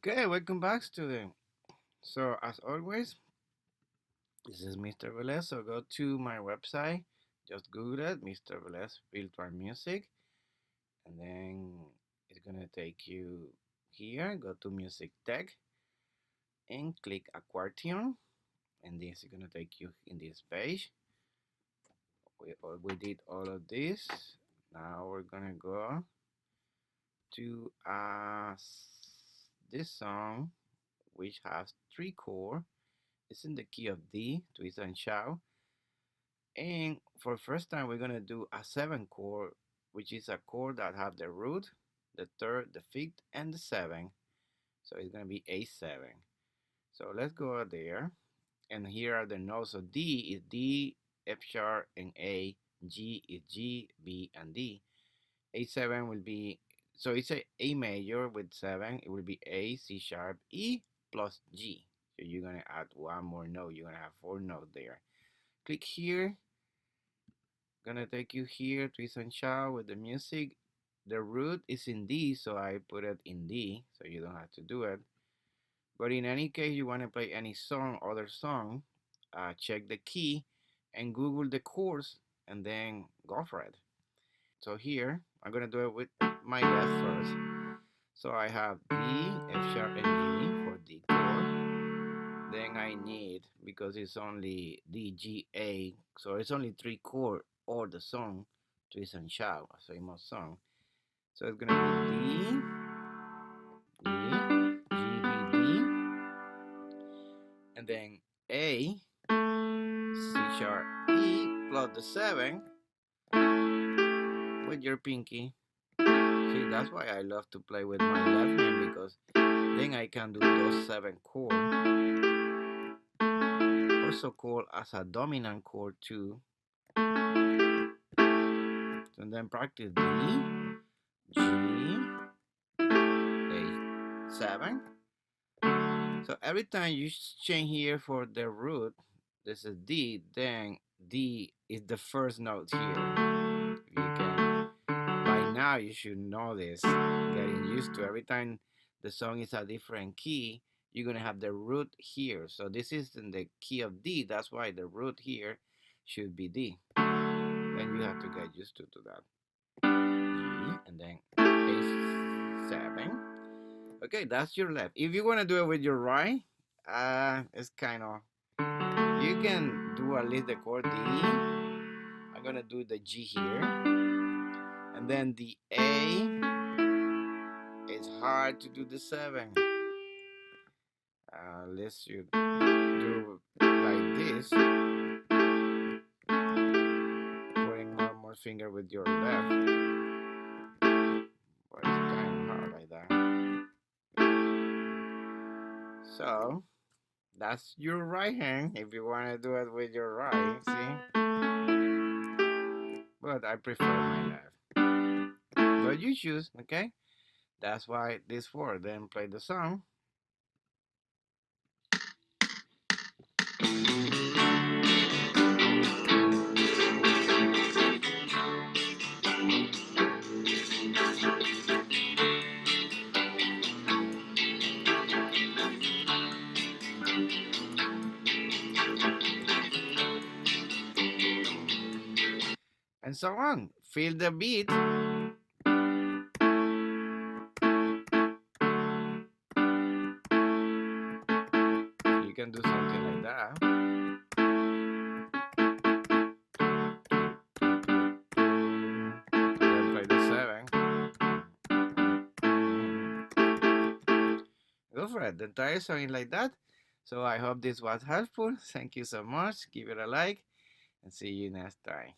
Okay, welcome back, student. So, as always, this is Mr. Velez. So, go to my website, just Google it, Mr. Velez Filter Music, and then it's gonna take you here. Go to Music Tech and click aQWERTYon, and this is gonna take you in this page. We did all of this. Now we're gonna go to this song, which has three chords. It's in the key of D, twist and shout. And for first time, we're gonna do a 7 chord, which is a chord that have the root, the third, the fifth, and the 7. So it's gonna be A7. So let's go there. And here are the notes. So D is D, F sharp, and A. G is G, B, and D. A7 will be, so it's A major with 7. It will be A, C sharp, E plus G. So you're gonna add one more note. You're gonna have 4 notes there. Click here. Gonna take you here, twist and shout with the music. The root is in D, so I put it in D, so you don't have to do it. But in any case, you want to play any song, other song, check the key and Google the chords and then go for it. So here, I'm gonna do it with my left first. So I have D, F sharp, and G for D chord. Then I need, because it's only D, G, A, so it's only 3 chords or the song, twist and shout, a famous song. So it's gonna be D, D, G, B, D, and then A, C sharp, E plus the 7 with your pinky. See, that's why I love to play with my left hand, because then I can do those 7 chords. Also called as a dominant chord too. And then practice D, G, A7. So every time you change here for the root, this is D, then D is the first note here. By now you should know this, getting used to every time the song is a different key, you're gonna have the root here. So this is in the key of D, that's why the root here should be D. Then you have to get used to that. G, and then A7. Okay, that's your left. If you want to do it with your right, it's kind of, you can do at least the chord D. I'm gonna do the G here, and then the A. It's hard to do the 7. Let's you do like this, putting one more finger with your left. But it's kind of hard like that. So that's your right hand if you want to do it with your right, see? But I prefer my left. But you choose, okay? That's why this for. Then play the song. And so on. Feel the beat. You can do something like that. Then play the 7. Go for it. The entire song is like that. So I hope this was helpful. Thank you so much. Give it a like and see you next time.